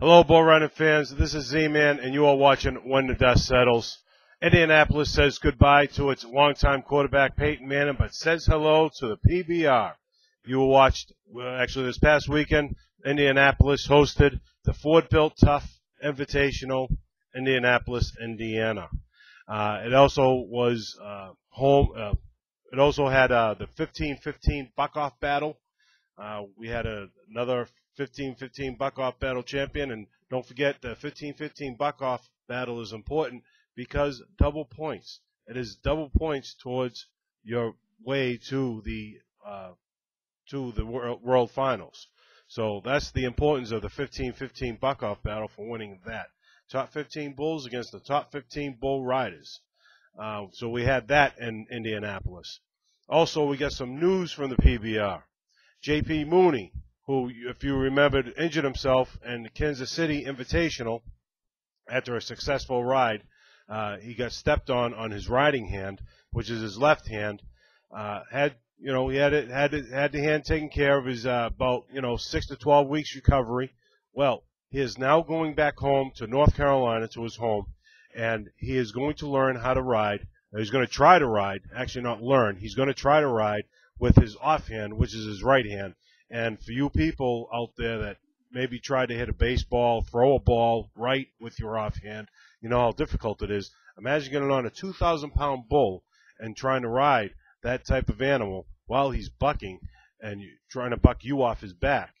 Hello, Bull Running fans. This is Z-Man, and you are watching When the Dust Settles. Indianapolis says goodbye to its longtime quarterback, Peyton Manning, but says hello to the PBR. You watched, actually this past weekend, Indianapolis hosted the Ford-built Tough Invitational, Indianapolis, Indiana. It also was home. It also had the 15-15 buck-off battle. We had another 15-15 buck-off battle champion, and don't forget the 15-15 buck-off battle is important because double points. It is double points towards your way to the World Finals. So that's the importance of the 15-15 buck-off battle for winning that. Top 15 bulls against the top 15 bull riders. So we had that in Indianapolis. Also, we got some news from the PBR. J.P. Mauney, who, if you remembered, injured himself in the Kansas City Invitational after a successful ride. He got stepped on his riding hand, which is his left hand. Had the hand taken care of. His about 6 to 12 weeks recovery. Well, he is now going back home to North Carolina, to his home, and he is going to learn how to ride. He's going to try to ride. Actually, not learn. He's going to try to ride with his offhand, which is his right hand. And for you people out there that maybe try to hit a baseball, throw a ball right with your offhand, you know how difficult it is. Imagine getting on a 2,000-pound bull and trying to ride that type of animal while he's bucking and trying to buck you off his back.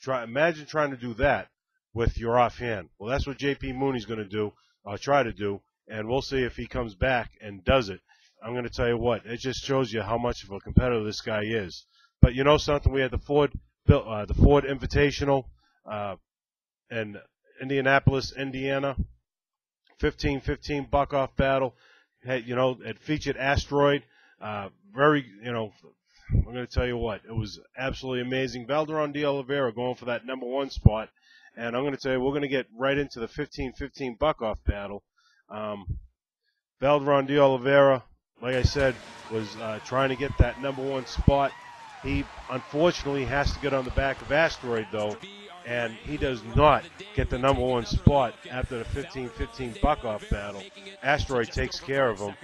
Imagine trying to do that with your offhand. Well, that's what J.P. Mauney's going to do, try to do, and we'll see if he comes back and does it. I'm going to tell you what, it just shows you how much of a competitor this guy is. But you know something? We had the Ford Invitational in Indianapolis, Indiana, 15-15 buck-off battle. It featured Asteroid. I'm going to tell you what, it was absolutely amazing. Valderon de Oliveira going for that number one spot. And I'm going to tell you, we're going to get right into the 15-15 buck-off battle. Valderon de Oliveira, like I said, was trying to get that number one spot. He unfortunately has to get on the back of Asteroid, though, and he does not get the number one spot after the 15-15 buck-off battle. Asteroid takes care of him.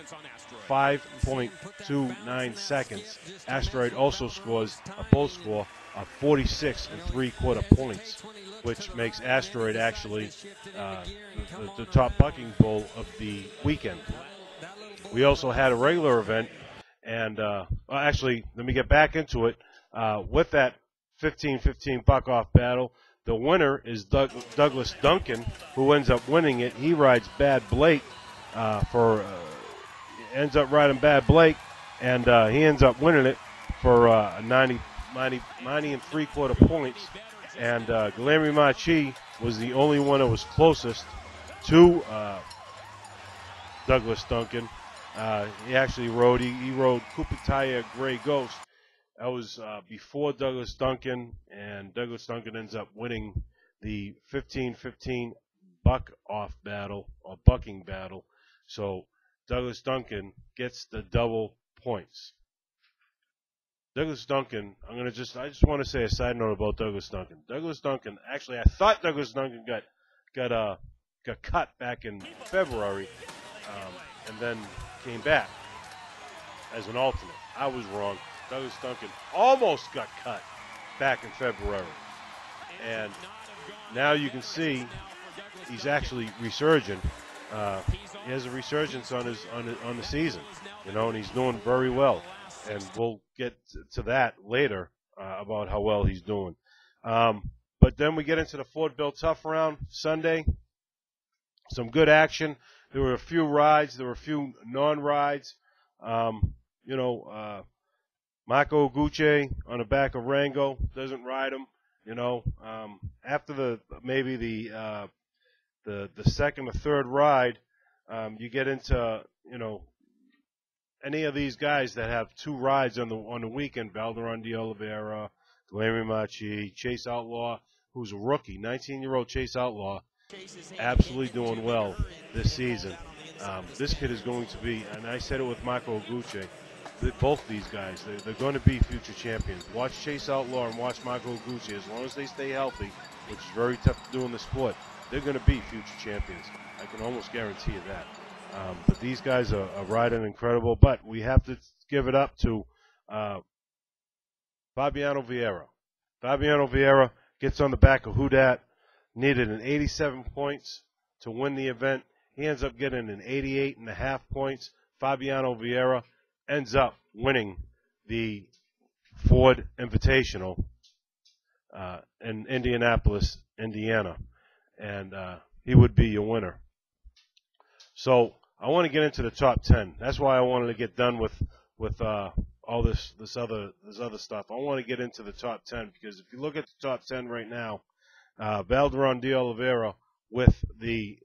5.29 seconds. Asteroid also scores a bull score of 46 3/4 points, which makes Asteroid actually the top bucking bull of the weekend. We also had a regular event, and actually, let me get back into it. With that 15-15 buck-off battle, the winner is Douglas Duncan, who ends up winning it. He rides Bad Blake ends up riding Bad Blake, and he ends up winning it for 90 3/4 points. And Guilherme Machi was the only one that was closest to Douglas Duncan. He actually rode Kupitaya Gray Ghost. That was before Douglas Duncan, and Douglas Duncan ends up winning the 15-15 buck-off battle, or bucking battle. So Douglas Duncan gets the double points. Douglas Duncan, I just want to say a side note about Douglas Duncan. Douglas Duncan, actually, I thought Douglas Duncan got cut back in February, and then came back as an alternate. I was wrong. Douglas Duncan almost got cut back in February, and now you can see he's actually resurging. He has a resurgence on the season, and he's doing very well. And we'll get to that later about how well he's doing. But then we get into the Ford-built Tough round Sunday. Some good action. There were a few rides. There were a few non-rides. Marco Gucci on the back of Rango doesn't ride him. After the second or third ride, you get into any of these guys that have two rides on the weekend. Valderon de Oliveira, Guilherme Machi, Chase Outlaw, who's a rookie, 19-year-old Chase Outlaw, absolutely doing well this season. This kid is going to be, and I said it with Marco Gucci, both these guys, they're going to be future champions. Watch Chase Outlaw and watch Marco Gucci. As long as they stay healthy, which is very tough to do in the sport, they're going to be future champions. I can almost guarantee you that. But these guys are riding incredible. But we have to give it up to Fabiano Vieira. Fabiano Vieira gets on the back of Houdat, needed an 87 points to win the event. He ends up getting an 88.5 points. Fabiano Vieira ends up winning the Ford Invitational in Indianapolis, Indiana, and he would be your winner. So I want to get into the top 10. That's why I wanted to get done with all this other stuff. I want to get into the top 10 because if you look at the top 10 right now, Valderon de Oliveira, with the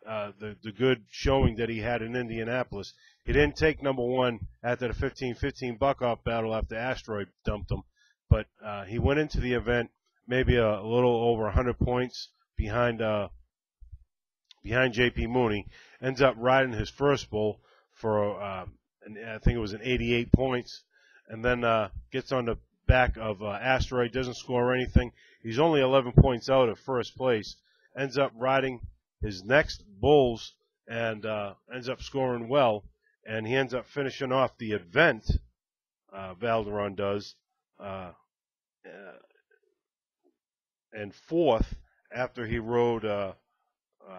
good showing that he had in Indianapolis, he didn't take number one after the 15-15 buck-off battle after Asteroid dumped him, but he went into the event maybe a little over 100 points behind J.P. Mauney, ends up riding his first bull for I think it was an 88 points, and then gets on the back of Asteroid, doesn't score anything. He's only 11 points out of first place, ends up riding his next bulls and ends up scoring well, and he ends up finishing off the event, Valderon does, and fourth after he rode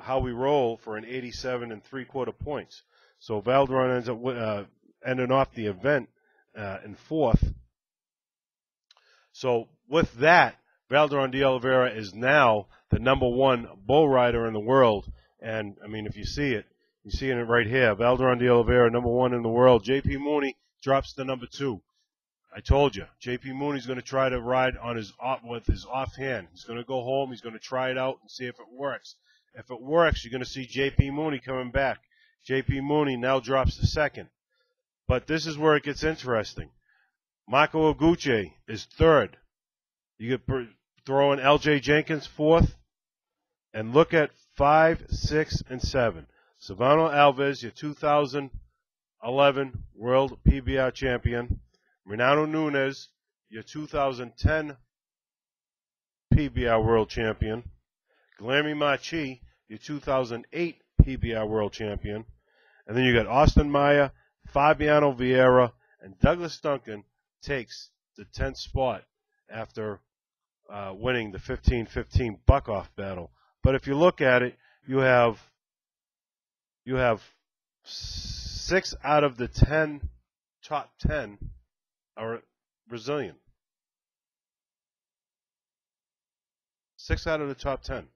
How We Roll for an 87 3/4 points. So Valderon ends up ending off the event in fourth. So with that, Valderon de Oliveira is now the number one bull rider in the world. And, I mean, if you see it, you're seeing it right here. Valderon de Oliveira, number one in the world. J.P. Mauney drops to number two. I told you, J.P. Mauney's going to try to ride on with his offhand. He's going to go home. He's going to try it out and see if it works. If it works, you're going to see J.P. Mauney coming back. J.P. Mauney now drops to second. But this is where it gets interesting. Marco Oguche is third. You could throw in L.J. Jenkins fourth. And look at 5, 6, and 7. Silvano Alves, your 2011 World PBR champion. Renato Nunez, your 2010 PBR World champion. Guilherme Machi, your 2008 PBR World champion. And then you got Austin Maya, Fabiano Vieira, and Douglas Duncan takes the 10th spot after winning the 15-15 buck-off battle. But if you look at it, you have 6 out of the 10 top 10 are Brazilian. 6 out of the top 10.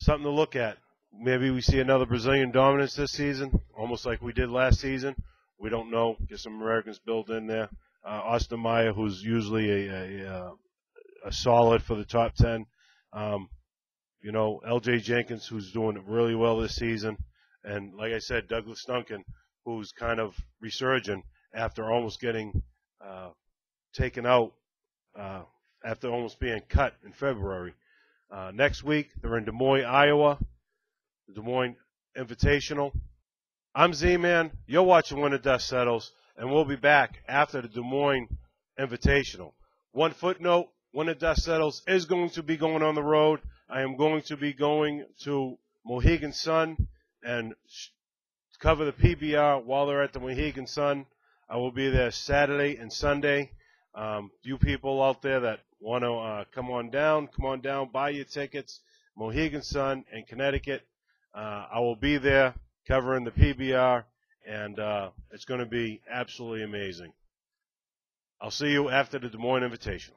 Something to look at. Maybe we see another Brazilian dominance this season, almost like we did last season. We don't know. Get some Americans built in there. Austin Maya, who's usually a solid for the top 10. You know, L.J. Jenkins, who's doing it really well this season. And like I said, Douglas Duncan, who's kind of resurging after almost getting taken out, after almost being cut in February. Next week, they're in Des Moines, Iowa, the Des Moines Invitational. I'm Z-Man. You're watching When the Dust Settles, and we'll be back after the Des Moines Invitational. One footnote, When the Dust Settles is going to be going on the road. I am going to be going to Mohegan Sun and cover the PBR while they're at the Mohegan Sun. I will be there Saturday and Sunday. You people out there that want to come on down, buy your tickets. Mohegan Sun in Connecticut. I will be there covering the PBR, and it's going to be absolutely amazing. I'll see you after the Des Moines Invitational.